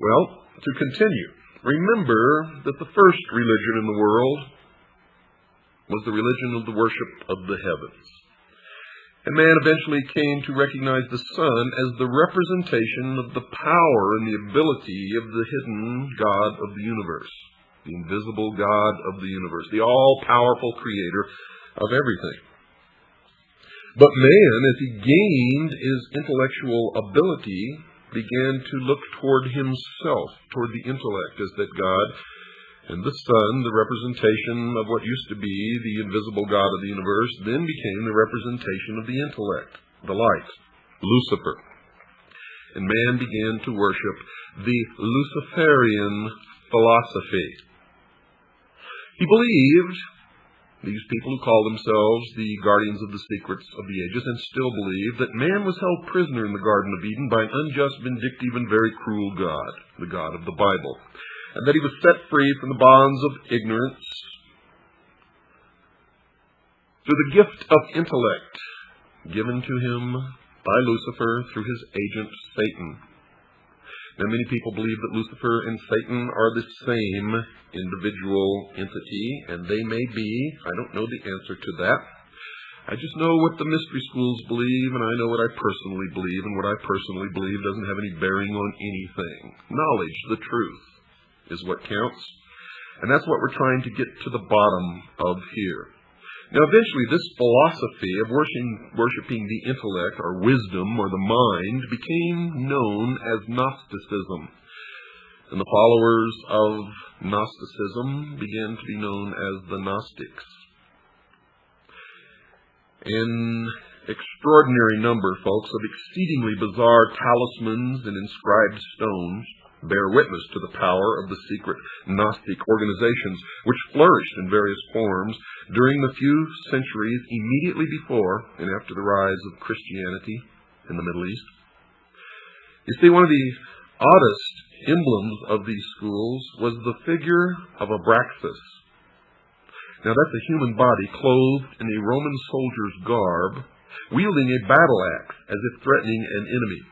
Well, to continue, remember that the first religion in the world was the religion of the worship of the heavens. And man eventually came to recognize the sun as the representation of the power and the ability of the hidden God of the universe, the invisible God of the universe, the all-powerful creator of everything. But man, as he gained his intellectual ability, began to look toward himself, toward the intellect, as that God and the sun, the representation of what used to be the invisible God of the universe, then became the representation of the intellect, the light, Lucifer. And man began to worship the Luciferian philosophy. He believed, these people who call themselves the guardians of the secrets of the ages, and still believe, that man was held prisoner in the Garden of Eden by an unjust, vindictive, and very cruel God, the God of the Bible, and that he was set free from the bonds of ignorance through the gift of intellect given to him by Lucifer through his agent Satan. Now, many people believe that Lucifer and Satan are the same individual entity, and they may be. I don't know the answer to that. I just know what the mystery schools believe, and I know what I personally believe, and what I personally believe doesn't have any bearing on anything. Knowledge, the truth, is what counts, and that's what we're trying to get to the bottom of here. Now, eventually, this philosophy of worshiping the intellect, or wisdom, or the mind, became known as Gnosticism, and the followers of Gnosticism began to be known as the Gnostics. An extraordinary number, folks, of exceedingly bizarre talismans and inscribed stones bear witness to the power of the secret Gnostic organizations, which flourished in various forms during the few centuries immediately before and after the rise of Christianity in the Middle East. You see, one of the oddest emblems of these schools was the figure of Abraxas. Now, that's a human body clothed in a Roman soldier's garb, wielding a battle axe as if threatening an enemy.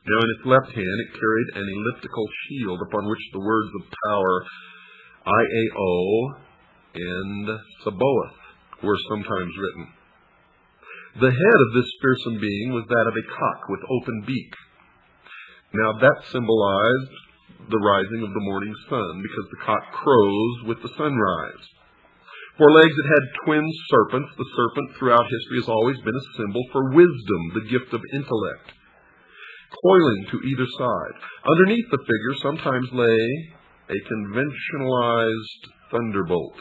Now, in its left hand, it carried an elliptical shield upon which the words of power Iao and Sabaoth were sometimes written. The head of this fearsome being was that of a cock with open beak. Now, that symbolized the rising of the morning sun, because the cock crows with the sunrise. For legs, it had twin serpents. The serpent, throughout history, has always been a symbol for wisdom, the gift of intellect, coiling to either side. Underneath the figure sometimes lay a conventionalized thunderbolt.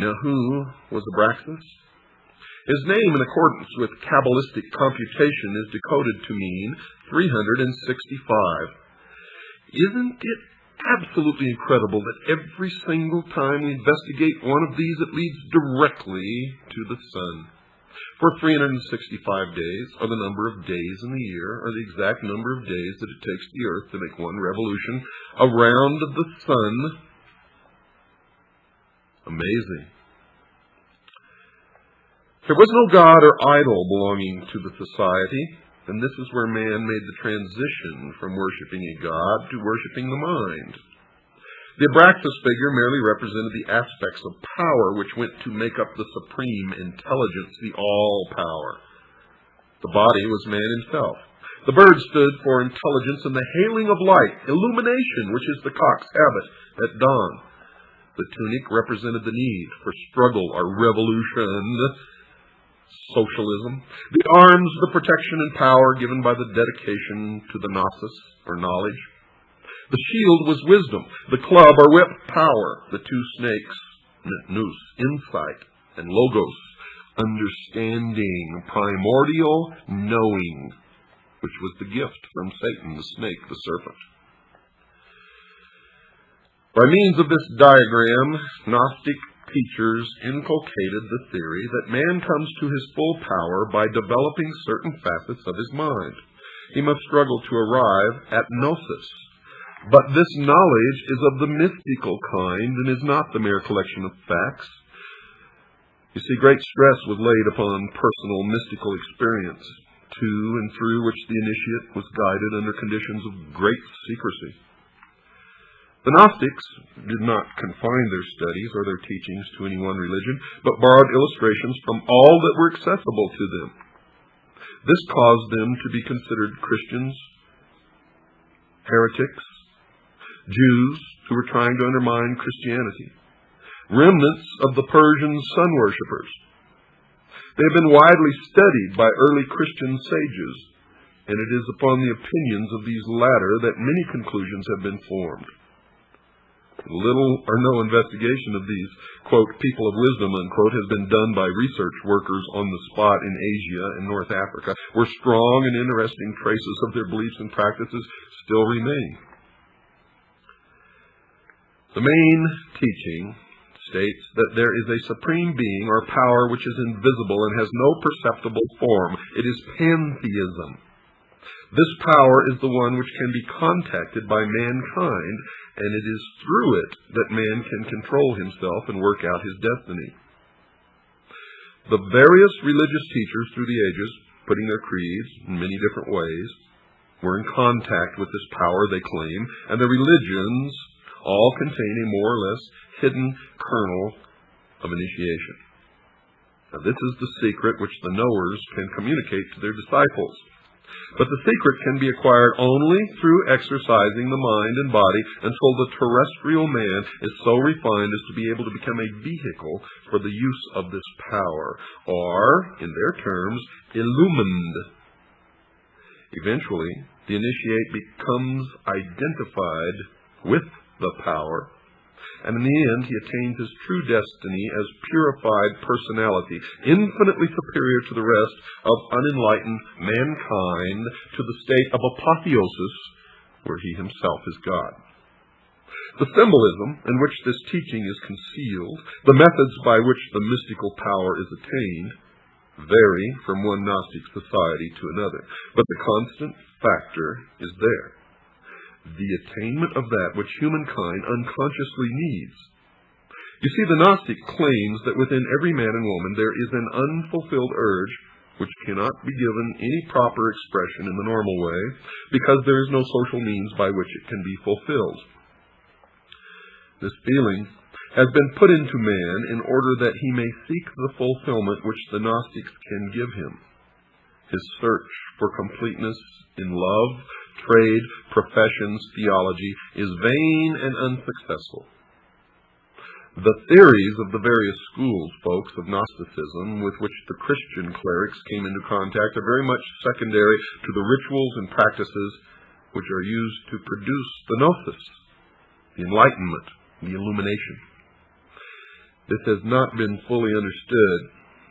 Now, who was Abraxas? His name, in accordance with Kabbalistic computation, is decoded to mean 365. Isn't it absolutely incredible that every single time we investigate one of these, it leads directly to the sun? For 365 days are the number of days in the year, or the exact number of days that it takes the earth to make one revolution around the sun. Amazing. There was no god or idol belonging to the society, and this is where man made the transition from worshiping a god to worshiping the mind. The Abraxas figure merely represented the aspects of power which went to make up the supreme intelligence, the all-power. The body was man himself. The bird stood for intelligence and the hailing of light, illumination, which is the cock's habit at dawn. The tunic represented the need for struggle or revolution, socialism. The arms, the protection and power given by the dedication to the gnosis, or knowledge. The shield was wisdom, the club or whip, power, the two snakes, nous, insight, and logos, understanding, primordial knowing, which was the gift from Satan, the snake, the serpent. By means of this diagram, Gnostic teachers inculcated the theory that man comes to his full power by developing certain facets of his mind. He must struggle to arrive at gnosis. But this knowledge is of the mystical kind and is not the mere collection of facts. You see, great stress was laid upon personal mystical experience. to and through which the initiate was guided under conditions of great secrecy. The Gnostics did not confine their studies or their teachings to any one religion, but borrowed illustrations from all that were accessible to them. This caused them to be considered Christians, heretics, Jews who were trying to undermine Christianity, remnants of the Persian sun worshippers. They have been widely studied by early Christian sages, and it is upon the opinions of these latter that many conclusions have been formed. Little or no investigation of these, quote, people of wisdom, unquote, has been done by research workers on the spot in Asia and North Africa, where strong and interesting traces of their beliefs and practices still remain. The main teaching states that there is a supreme being or power which is invisible and has no perceptible form. It is pantheism. This power is the one which can be contacted by mankind, and it is through it that man can control himself and work out his destiny. The various religious teachers through the ages, putting their creeds in many different ways, were in contact with this power they claim, and the religions all contain a more or less hidden kernel of initiation. Now, this is the secret which the knowers can communicate to their disciples. But the secret can be acquired only through exercising the mind and body until the terrestrial man is so refined as to be able to become a vehicle for the use of this power, or, in their terms, illumined. Eventually, the initiate becomes identified with the power, and in the end he attains his true destiny as purified personality, infinitely superior to the rest of unenlightened mankind, to the state of apotheosis, where he himself is God. The symbolism in which this teaching is concealed, the methods by which the mystical power is attained, vary from one Gnostic society to another, but the constant factor is there: the attainment of that which humankind unconsciously needs. You see, the Gnostic claims that within every man and woman there is an unfulfilled urge which cannot be given any proper expression in the normal way, because there is no social means by which it can be fulfilled. This feeling has been put into man in order that he may seek the fulfillment which the Gnostics can give him. His search for completeness in love, trade, professions, theology is vain and unsuccessful. The theories of the various schools, folks, of Gnosticism with which the Christian clerics came into contact are very much secondary to the rituals and practices which are used to produce the gnosis, the enlightenment, the illumination. This has not been fully understood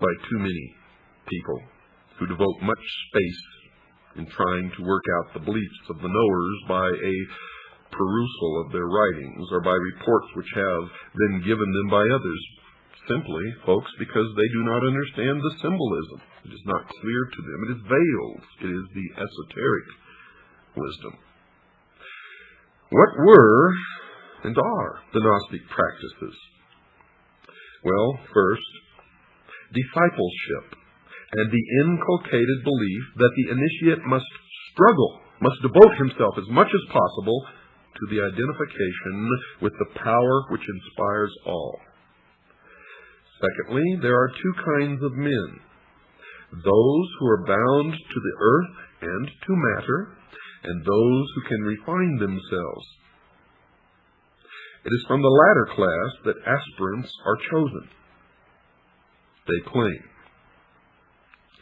by too many people who devote much space in trying to work out the beliefs of the knowers by a perusal of their writings or by reports which have been given them by others. Simply, folks, because they do not understand the symbolism. It is not clear to them. It is veiled. It is the esoteric wisdom. What were and are the Gnostic practices? Well, first, discipleship, and the inculcated belief that the initiate must struggle, must devote himself as much as possible to the identification with the power which inspires all. Secondly, there are two kinds of men: those who are bound to the earth and to matter, and those who can refine themselves. It is from the latter class that aspirants are chosen. They claim.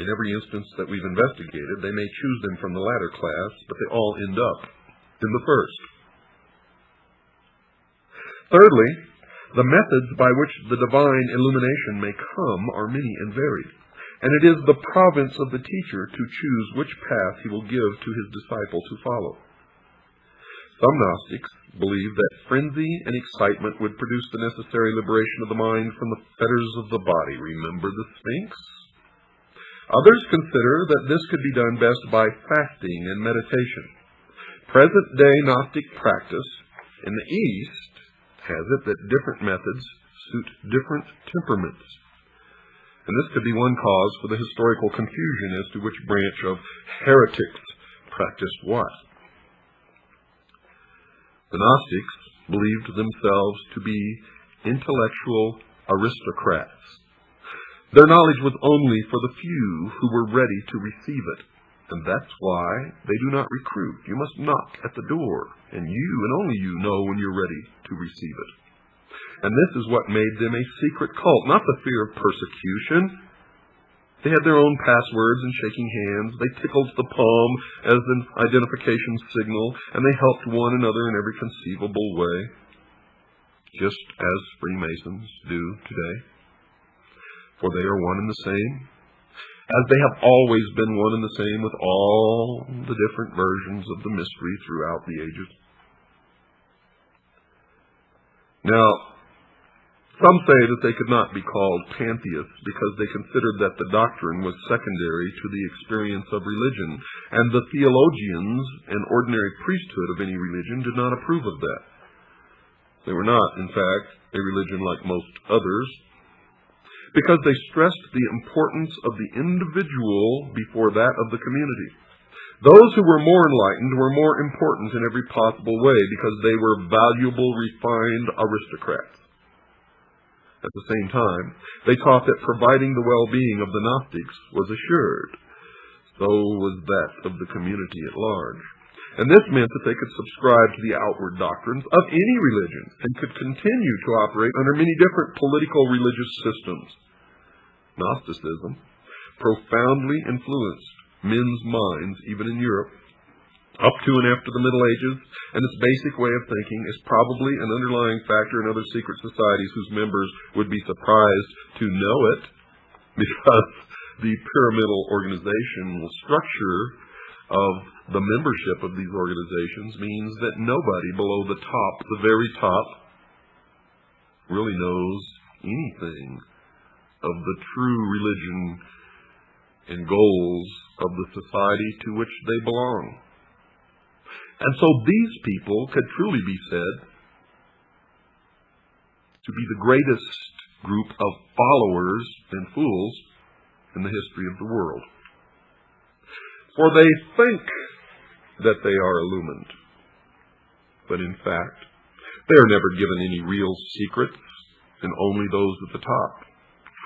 In every instance that we've investigated, they may choose them from the latter class, but they all end up in the first. Thirdly, the methods by which the divine illumination may come are many and varied, and it is the province of the teacher to choose which path he will give to his disciple to follow. Some Gnostics believe that frenzy and excitement would produce the necessary liberation of the mind from the fetters of the body. Remember the Sphinx? Others consider that this could be done best by fasting and meditation. Present-day Gnostic practice in the East has it that different methods suit different temperaments. And this could be one cause for the historical confusion as to which branch of heretics practiced what. The Gnostics believed themselves to be intellectual aristocrats. Their knowledge was only for the few who were ready to receive it, and that's why they do not recruit. You must knock at the door, and you and only you know when you're ready to receive it. And this is what made them a secret cult, not the fear of persecution. They had their own passwords and shaking hands. They tickled the palm as an identification signal, and they helped one another in every conceivable way, just as Freemasons do today. For they are one and the same, as they have always been one and the same with all the different versions of the mystery throughout the ages. Now, some say that they could not be called pantheists because they considered that the doctrine was secondary to the experience of religion, and the theologians and ordinary priesthood of any religion did not approve of that. They were not, in fact, a religion like most others, because they stressed the importance of the individual before that of the community. Those who were more enlightened were more important in every possible way because they were valuable, refined aristocrats. At the same time, they taught that providing the well-being of the Gnostics was assured. So was that of the community at large. And this meant that they could subscribe to the outward doctrines of any religion and could continue to operate under many different political religious systems. Gnosticism profoundly influenced men's minds, even in Europe, up to and after the Middle Ages, and its basic way of thinking is probably an underlying factor in other secret societies whose members would be surprised to know it, because the pyramidal organizational structure of the membership of these organizations means that nobody below the top, the very top, really knows anything of the true religion and goals of the society to which they belong. And so these people could truly be said to be the greatest group of followers and fools in the history of the world. For they think that they are illumined, but in fact, they are never given any real secrets, and only those at the top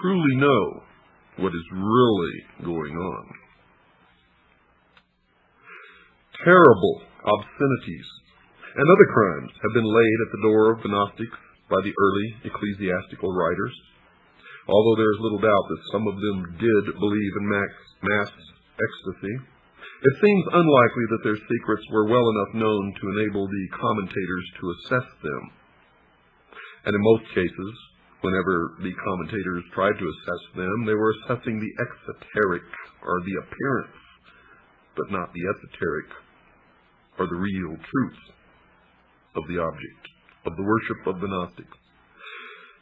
truly know what is really going on. Terrible obscenities and other crimes have been laid at the door of the Gnostics by the early ecclesiastical writers. Although there is little doubt that some of them did believe in mass ecstasy, it seems unlikely that their secrets were well enough known to enable the commentators to assess them. And in most cases, whenever the commentators tried to assess them, they were assessing the exoteric, or the appearance, but not the esoteric, or the real truth of the object of the worship of the Gnostics.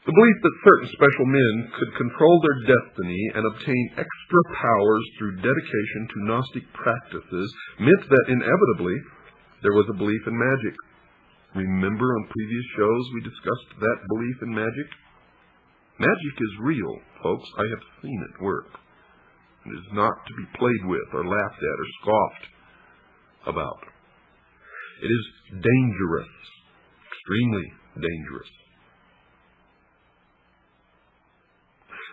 The belief that certain special men could control their destiny and obtain extra powers through dedication to Gnostic practices meant that inevitably there was a belief in magic. Remember on previous shows we discussed that belief in magic? Magic is real, folks. I have seen it work. It is not to be played with or laughed at or scoffed about. It is dangerous, extremely dangerous.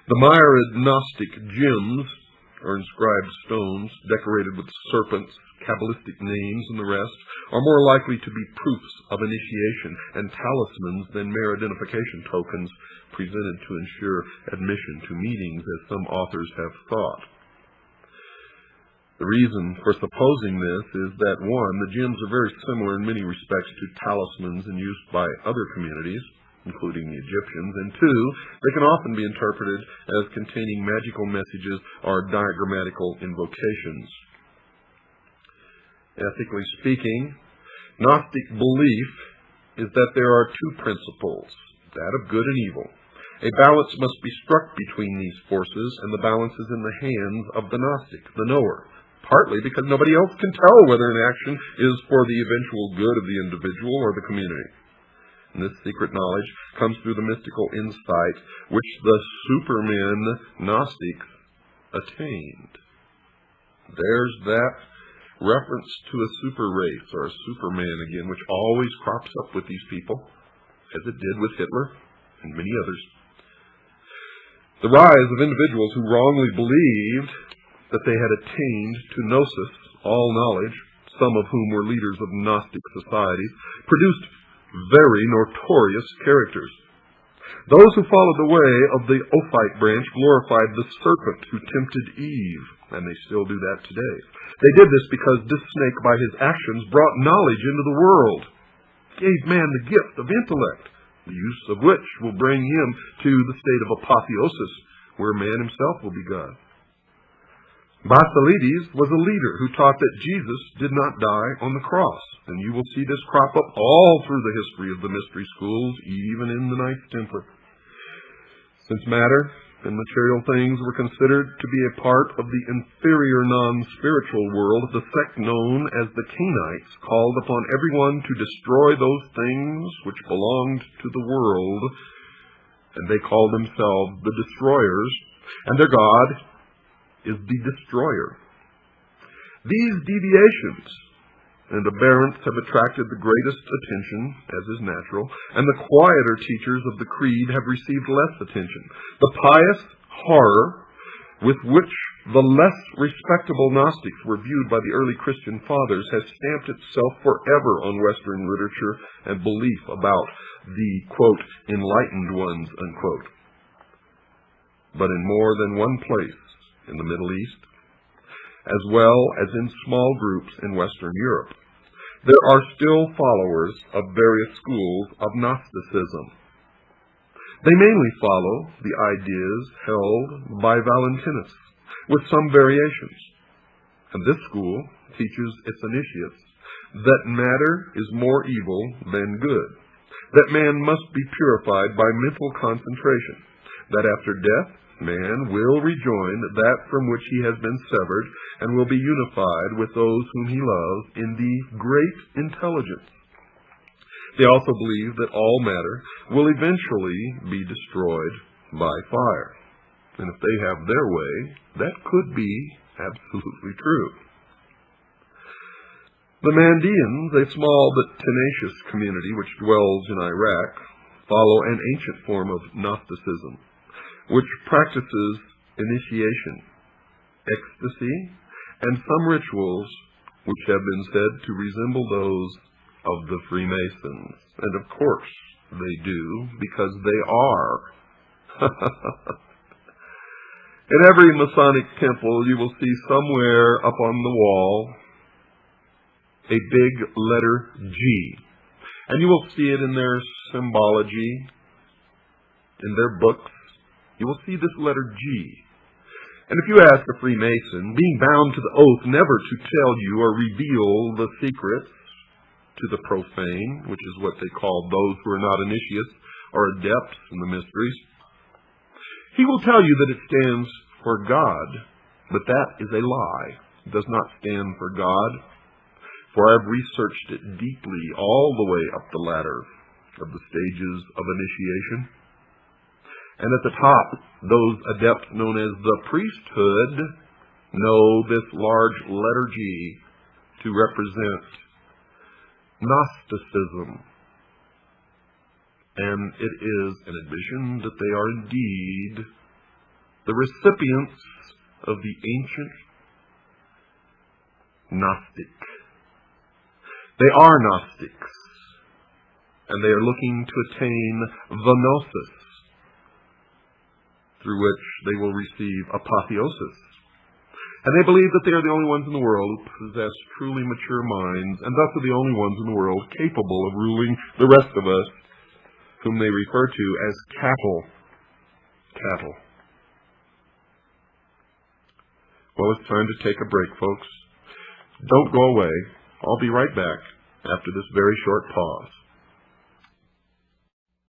The myriad Gnostic gems, or inscribed stones decorated with serpents, Kabbalistic names, and the rest, are more likely to be proofs of initiation and talismans than mere identification tokens presented to ensure admission to meetings, as some authors have thought. The reason for supposing this is that, one, the gems are very similar in many respects to talismans in use by other communities, including the Egyptians, and two, they can often be interpreted as containing magical messages or diagrammatical invocations. Ethically speaking, Gnostic belief is that there are two principles, that of good and evil. A balance must be struck between these forces, and the balance is in the hands of the Gnostic, the knower, partly because nobody else can tell whether an action is for the eventual good of the individual or the community. And this secret knowledge comes through the mystical insight which the supermen Gnostics attained. There's that reference to a super race or a superman again, which always crops up with these people, as it did with Hitler and many others. The rise of individuals who wrongly believed that they had attained to gnosis, all knowledge, some of whom were leaders of Gnostic societies, produced very notorious characters. Those who followed the way of the Ophite branch glorified the serpent who tempted Eve, and they still do that today. They did this because this snake, by his actions, brought knowledge into the world, gave man the gift of intellect, the use of which will bring him to the state of apotheosis, where man himself will be God. Basilides was a leader who taught that Jesus did not die on the cross, and you will see this crop up all through the history of the mystery schools, even in the Knights Templar. Since matter and material things were considered to be a part of the inferior non-spiritual world, the sect known as the Cainites called upon everyone to destroy those things which belonged to the world, and they called themselves the Destroyers, and their god is the Destroyer. These deviations and aberrants have attracted the greatest attention, as is natural, and the quieter teachers of the creed have received less attention. The pious horror with which the less respectable Gnostics were viewed by the early Christian fathers has stamped itself forever on Western literature and belief about the, quote, enlightened ones, unquote. But in more than one place in the Middle East, as well as in small groups in Western Europe, there are still followers of various schools of Gnosticism. They mainly follow the ideas held by Valentinus, with some variations. And this school teaches its initiates that matter is more evil than good, that man must be purified by mental concentration, that after death man will rejoin that from which he has been severed, and will be unified with those whom he loves in the great intelligence. They also believe that all matter will eventually be destroyed by fire. And if they have their way, that could be absolutely true. The Mandeans, a small but tenacious community which dwells in Iraq, follow an ancient form of Gnosticism, which practices initiation, ecstasy, and some rituals which have been said to resemble those of the Freemasons. And of course they do, because they are. In every Masonic temple you will see somewhere up on the wall a big letter G. And you will see it in their symbology, in their books. You will see this letter G. And if you ask a Freemason, being bound to the oath never to tell you or reveal the secrets to the profane, which is what they call those who are not initiates or adepts in the mysteries, he will tell you that it stands for God, but that is a lie. It does not stand for God, for I have researched it deeply all the way up the ladder of the stages of initiation. And at the top, those adepts known as the priesthood know this large letter G to represent Gnosticism. And it is an admission that they are indeed the recipients of the ancient Gnostic. They are Gnostics, and they are looking to attain the Gnosis, through which they will receive apotheosis. And they believe that they are the only ones in the world who possess truly mature minds, and thus are the only ones in the world capable of ruling the rest of us, whom they refer to as cattle. Cattle. Well, it's time to take a break, folks. Don't go away. I'll be right back after this very short pause.